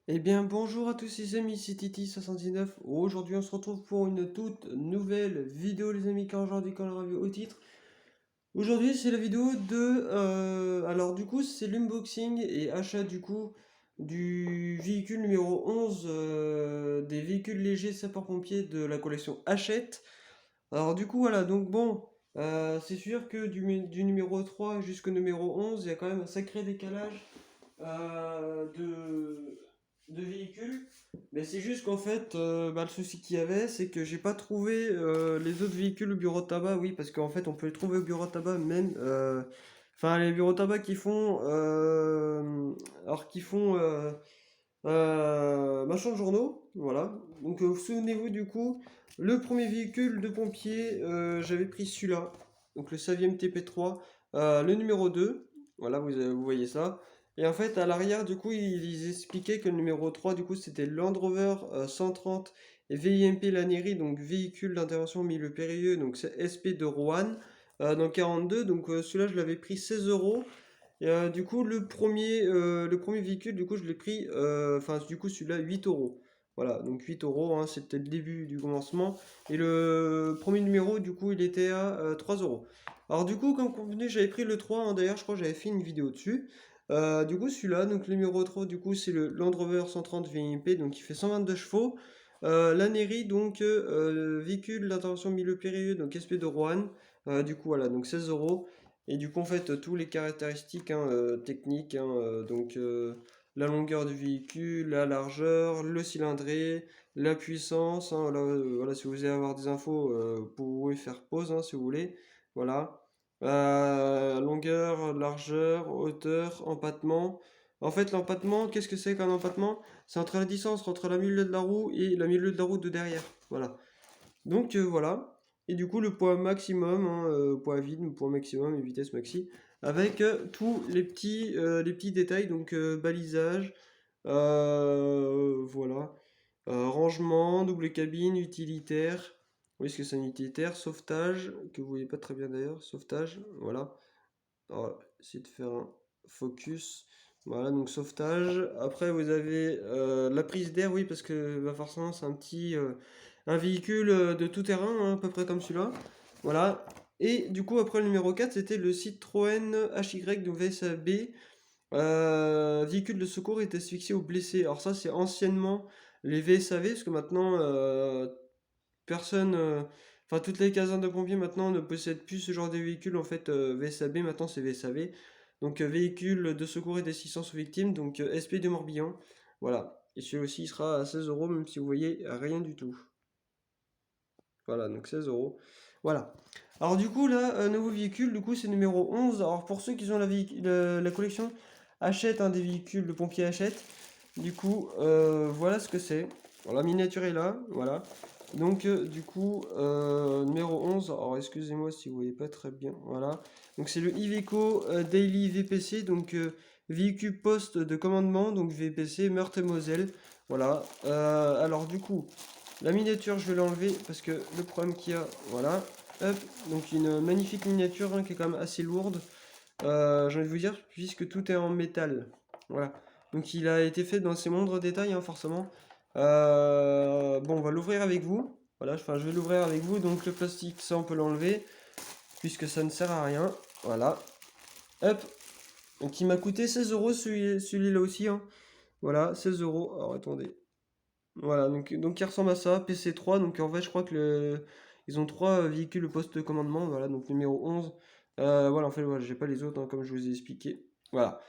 Eh bien, bonjour à tous les amis, c'est Titi79. Aujourd'hui, on se retrouve pour une toute nouvelle vidéo, les amis, car aujourd'hui, quand on a vu au titre. Aujourd'hui, c'est la vidéo de. Alors, du coup, c'est l'unboxing et achat, du coup, du véhicule numéro 11 des véhicules légers sapeurs-pompiers de la collection Hachette. Alors, du coup, voilà, donc bon, c'est sûr que du numéro 3 jusqu'au numéro 11 il y a quand même un sacré décalage de véhicules. Mais c'est juste qu'en fait, le souci qu'il y avait, c'est que j'ai pas trouvé les autres véhicules au bureau de tabac. Oui, parce qu'en fait, on peut les trouver au bureau de tabac même. Enfin, les bureaux de tabac qui font, alors qui font marchand de journaux, voilà. Donc, souvenez-vous du coup, le premier véhicule de pompier, j'avais pris celui-là, donc le Saviem TP3, le numéro 2, voilà, vous voyez ça. Et en fait, à l'arrière, du coup, ils expliquaient que le numéro 3, du coup, c'était Land Rover 130 et VIMP Laneri, donc véhicule d'intervention au milieu périlleux, donc c'est SP de Rouen, dans 42. Donc celui-là, je l'avais pris 16 euros. Et du coup, le premier véhicule, du coup, je l'ai pris, enfin, du coup, celui-là, 8 euros. Voilà, donc 8 euros, hein, c'était le début du commencement. Et le premier numéro, du coup, il était à 3 euros. Alors, du coup, comme convenu, j'avais pris le 3, hein, d'ailleurs, je crois que j'avais fait une vidéo dessus. Du coup, celui-là, donc le numéro 3, du coup, c'est le Land Rover 130 VMP, donc il fait 122 chevaux. L'Anery, donc, véhicule d'intervention milieu périlleux, donc SP de Rouen. Du coup, voilà, donc 16 euros. Et du coup, en fait, tous les caractéristiques hein, techniques, hein, la longueur du véhicule, la largeur, le cylindré, la puissance. Hein, voilà, voilà, si vous voulez avoir des infos, vous pouvez faire pause hein, si vous voulez. Voilà. Longueur, largeur, hauteur, empattement. En fait, l'empattement, qu'est-ce que c'est qu'un empattement? C'est entre la distance entre la milieu de la roue et la milieu de la roue de derrière. Voilà. Donc voilà. Et du coup, le poids maximum, hein, poids vide, poids maximum et vitesse maxi, avec tous les petits détails, donc balisage, voilà, rangement, double cabine, utilitaire. Oui, ce que c'est un utilitaire, sauvetage, que vous voyez pas très bien d'ailleurs, sauvetage, voilà. Alors, essayer de faire un focus. Voilà, donc sauvetage. Après, vous avez la prise d'air, oui, parce que bah, forcément, c'est un véhicule de tout terrain, hein, à peu près comme celui-là. Voilà. Et du coup, après le numéro 4 c'était le Citroën HY de VSAB. Véhicule de secours est asphyxié ou blessé. Alors ça, c'est anciennement les VSAV, parce que maintenant, personne, enfin toutes les casernes de pompiers maintenant ne possèdent plus ce genre de véhicule. En fait, VSAB maintenant c'est VSAV. Donc véhicule de secours et d'assistance aux victimes. Donc SP de Morbihan. Voilà. Et celui aussi il sera à 16 euros même si vous voyez rien du tout. Voilà, donc 16 euros. Voilà. Alors du coup là, nouveau véhicule, du coup c'est numéro 11. Alors pour ceux qui ont la collection, achète un des véhicules, le pompier achète. Du coup, voilà ce que c'est. Bon, la miniature est là, voilà. Donc, du coup, numéro 11. Alors, excusez-moi si vous voyez pas très bien. Voilà. Donc, c'est le Iveco Daily VPC. Donc, véhicule poste de commandement. Donc, VPC Meurthe-et-Moselle. Voilà. Alors, du coup, la miniature, je vais l'enlever parce que le problème qu'il y a. Voilà. Hop. Donc, une magnifique miniature hein, qui est quand même assez lourde. J'ai envie de vous dire, puisque tout est en métal. Voilà. Donc il a été fait dans ses moindres détails, hein, forcément. Bon, on va l'ouvrir avec vous. Voilà, enfin, je vais l'ouvrir avec vous. Donc le plastique, ça, on peut l'enlever, puisque ça ne sert à rien. Voilà. Hop. Donc il m'a coûté 16 euros celui-là aussi. Hein. Voilà, 16 euros. Alors attendez. Voilà, donc il ressemble à ça, PC3. Donc en fait, je crois que ils ont trois véhicules au poste de commandement. Voilà, donc numéro 11. Voilà, en fait, voilà, j'ai pas les autres, hein, comme je vous ai expliqué. Voilà.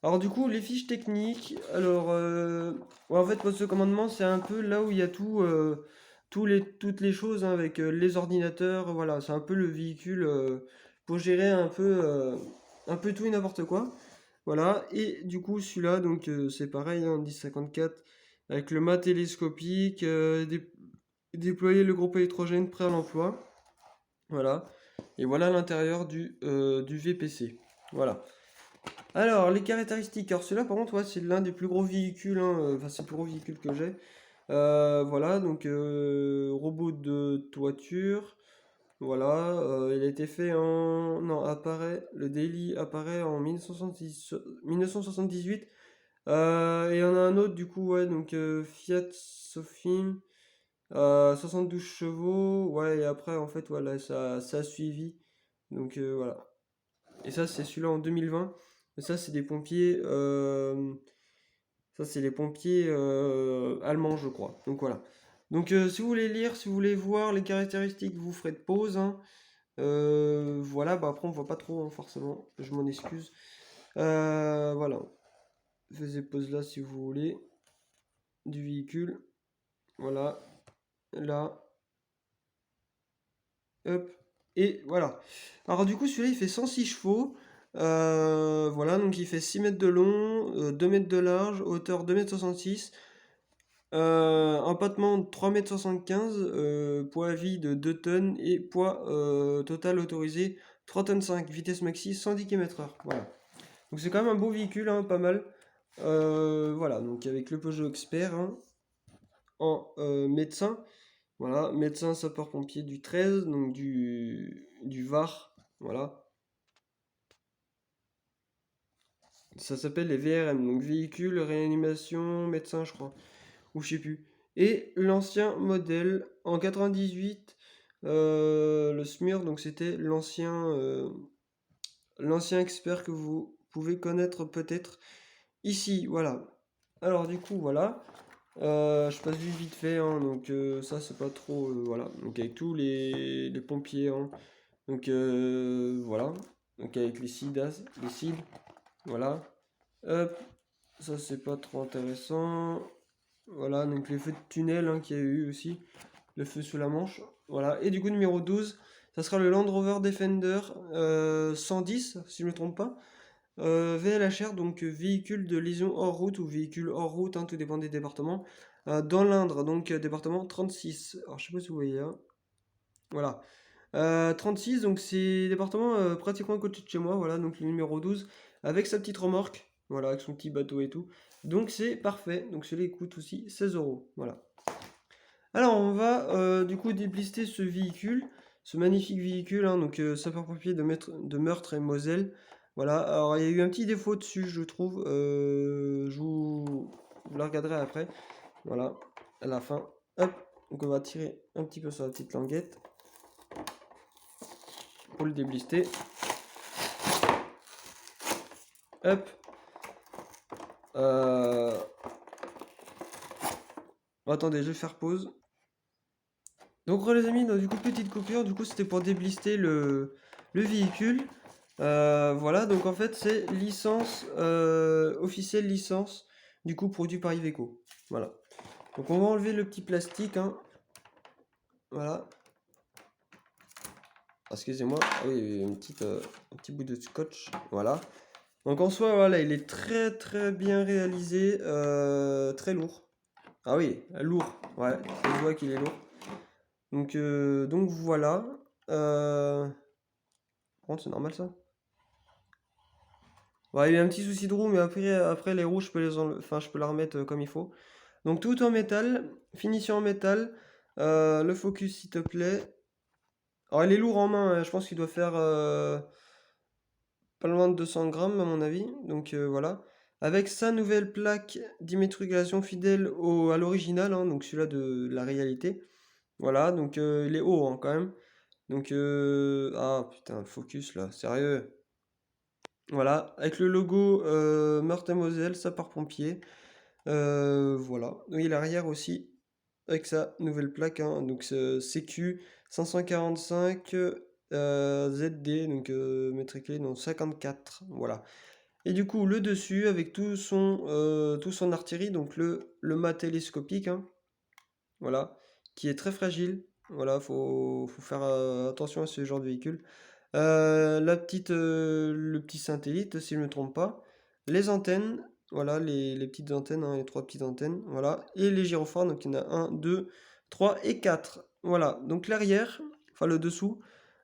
Alors du coup, les fiches techniques, alors ouais, en fait poste de commandement c'est un peu là où il y a toutes les choses hein, avec les ordinateurs, voilà, c'est un peu le véhicule pour gérer un peu tout et n'importe quoi. Voilà, et du coup celui-là, donc c'est pareil, hein, 1054, avec le mât télescopique, déployer le groupe électrogène prêt à l'emploi. Voilà, et voilà l'intérieur du VPC. Voilà. Alors, les caractéristiques. Alors, celui-là, par contre, ouais, c'est l'un des plus gros véhicules. Hein, enfin, c'est le plus gros véhicule que j'ai. Voilà, donc robot de toiture. Voilà, il a été fait en. Non, apparaît. Le Daily apparaît en 1978 Et il y en a un autre, du coup, ouais, donc Fiat Sofim, 72 chevaux, ouais, et après, en fait, voilà, ça a suivi. Donc voilà. Et ça, c'est celui-là en 2020. Et ça, c'est des pompiers. Ça, c'est les pompiers allemands, je crois. Donc voilà. Donc si vous voulez lire, si vous voulez voir les caractéristiques, vous ferez de pause, hein. Voilà, bah après on voit pas trop hein, forcément. Je m'en excuse. Voilà. Faisez pause là si vous voulez. Du véhicule. Voilà. Là. Hop. Et voilà. Alors du coup celui-là il fait 106 chevaux. Voilà, donc il fait 6 mètres de long, 2 mètres de large, hauteur 2,66 m. Empattement de 3,75 m, poids à vie de 2 tonnes et poids total autorisé 3,5 tonnes, vitesse maxi 110 km/h. Voilà. Donc c'est quand même un beau véhicule, hein, pas mal. Voilà, donc avec le Peugeot Expert hein, en médecin. Voilà, médecin sapeur-pompier du 13, donc du Var. Voilà. Ça s'appelle les VRM, donc véhicule, réanimation, médecin, je crois. Ou je sais plus. Et l'ancien modèle en 98, le SMUR, donc c'était l'ancien expert que vous pouvez connaître peut-être ici. Voilà. Alors du coup, voilà. Je passe vite fait, hein, donc ça c'est pas trop. Voilà. Donc avec tous les pompiers. Hein. Donc voilà. Donc avec les SIDAS, les SID. Voilà. Hop. Ça c'est pas trop intéressant. Voilà, donc les feux de tunnel hein, qu'il y a eu aussi, le feu sous la Manche. Voilà, et du coup, numéro 12, ça sera le Land Rover Defender 110, si je ne me trompe pas. VLHR, donc véhicule de liaison hors route ou véhicule hors route, hein, tout dépend des départements. Dans l'Indre, donc département 36. Alors, je sais pas si vous voyez, hein. Voilà. 36, donc c'est département pratiquement à côté de chez moi, voilà, donc le numéro 12, avec sa petite remorque, voilà, avec son petit bateau et tout. Donc c'est parfait, donc celui-là il coûte aussi 16 euros, voilà. Alors on va du coup déblister ce véhicule, ce magnifique véhicule, hein, donc sapeur-pompier de Meurthe et Moselle. Voilà, alors il y a eu un petit défaut dessus, je trouve, vous la regarderez après, voilà, à la fin. Hop, donc on va tirer un petit peu sur la petite languette pour le déblister. Hop. Euh, Attendez, je vais faire pause. Donc les amis, donc, du coup petite coupure, du coup c'était pour déblister le véhicule. Voilà, donc en fait c'est licence, officielle licence, du coup produit par Iveco. Voilà. Donc on va enlever le petit plastique, hein. Voilà. Excusez-moi, ah oui, il y a un petit bout de scotch. Voilà. Donc en soi, voilà, il est très très bien réalisé, très lourd. Ah oui, lourd, ouais, on voit qu'il est lourd. Donc voilà. Par contre, c'est normal ça. Ouais, il y a un petit souci de roue, mais après les roues, je peux enfin, je peux la remettre comme il faut. Donc tout en métal, finition en métal. Le focus, s'il te plaît. Alors il est lourd en main, hein, je pense qu'il doit faire pas loin de 200 grammes à mon avis. Donc voilà. Avec sa nouvelle plaque d'immatriculation fidèle à l'original, hein, donc celui-là de la réalité. Voilà, donc il est haut hein, quand même. Donc, ah putain, le focus là, sérieux. Voilà, avec le logo Meurthe et Moselle, sapeur-pompier. Voilà, oui, l'arrière aussi, avec sa nouvelle plaque, hein, donc CQ 545 ZD, donc matriculé dans 54. Voilà. Et du coup, le dessus, avec tout son artillerie, donc le mât télescopique, hein, voilà, qui est très fragile. Voilà, faut faire attention à ce genre de véhicule. Le petit satellite, si je ne me trompe pas. Les antennes, voilà, les petites antennes, hein, les trois petites antennes, voilà. Et les gyrophares, donc il y en a un, deux, trois et quatre. Voilà, donc l'arrière, enfin le dessous.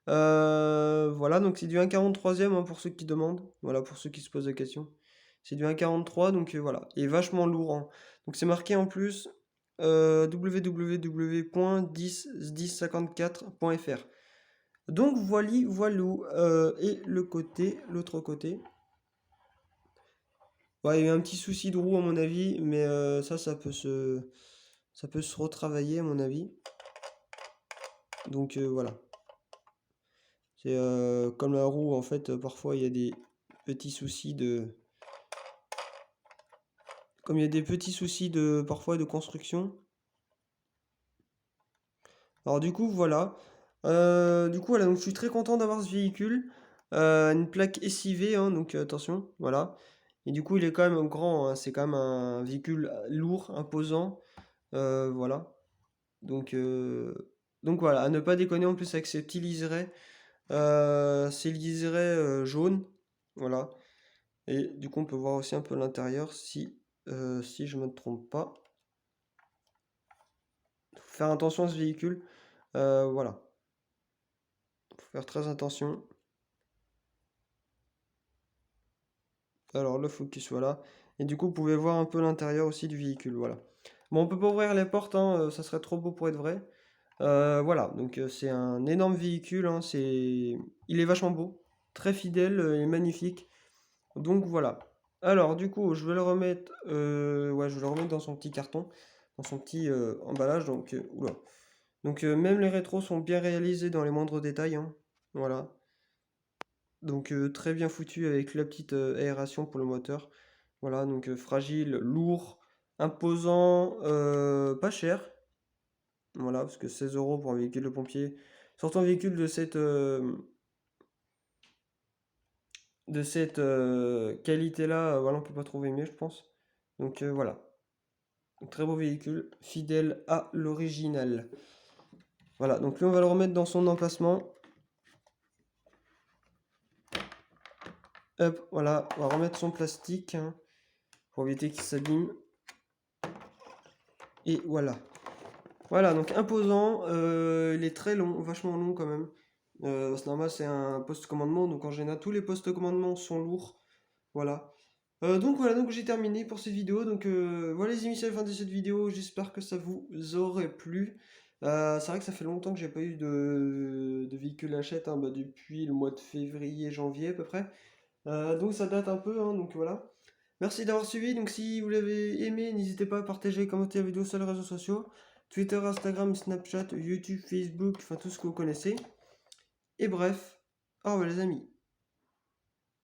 Voilà, donc c'est du 1,43e hein, pour ceux qui demandent. Voilà, pour ceux qui se posent la question. C'est du 1,43, donc voilà. Il est vachement lourd, hein. Donc c'est marqué en plus www.1054.fr. Donc voilou, et l'autre côté. Ouais, il y a eu un petit souci de roue à mon avis, mais ça peut se retravailler à mon avis. Donc voilà. C'est comme la roue, en fait, parfois il y a des petits soucis de... Comme il y a des petits soucis de parfois de construction. Alors du coup, voilà. Voilà, donc je suis très content d'avoir ce véhicule. Une plaque SIV, hein, donc attention, voilà. Et du coup, il est quand même grand, hein, c'est quand même un véhicule lourd, imposant. Voilà. Donc, euh, donc voilà, à ne pas déconner en plus avec ces petits liserés. Ces liserés jaunes. Voilà. Et du coup, on peut voir aussi un peu l'intérieur si je ne me trompe pas. Faut faire attention à ce véhicule. Voilà. Faut faire très attention. Alors le focus, voilà. Et du coup, vous pouvez voir un peu l'intérieur aussi du véhicule, voilà. Bon, on peut pas ouvrir les portes, hein, ça serait trop beau pour être vrai. Voilà, donc c'est un énorme véhicule, hein, il est vachement beau, très fidèle et magnifique. Donc voilà. Alors du coup, je vais le remettre, ouais, je vais le remettre dans son petit carton, dans son petit emballage. Donc, oula. Donc même les rétros sont bien réalisés dans les moindres détails, hein. Voilà. Donc très bien foutu avec la petite aération pour le moteur. Voilà, donc fragile, lourd, imposant, pas cher. Voilà, parce que 16 euros pour un véhicule de pompier. Surtout un véhicule de cette qualité-là, voilà, on peut pas trouver mieux, je pense. Donc voilà, un très beau véhicule, fidèle à l'original. Voilà, donc lui on va le remettre dans son emplacement. Hop, voilà, on va remettre son plastique, hein, pour éviter qu'il s'abîme. Et voilà. Voilà, donc imposant, il est très long, vachement long quand même. C'est normal, c'est un poste commandement, donc en général tous les postes commandement sont lourds. Voilà. Donc voilà, donc j'ai terminé pour cette vidéo. Donc voilà les amis, c'est la fin de cette vidéo. J'espère que ça vous aurait plu. C'est vrai que ça fait longtemps que j'ai pas eu de véhicule achète, hein, bah, depuis le mois de février, janvier à peu près. Donc ça date un peu, hein, donc voilà. Merci d'avoir suivi. Donc si vous l'avez aimé, n'hésitez pas à partager et commenter la vidéo sur les réseaux sociaux. Twitter, Instagram, Snapchat, YouTube, Facebook, enfin tout ce que vous connaissez. Et bref, au revoir les amis.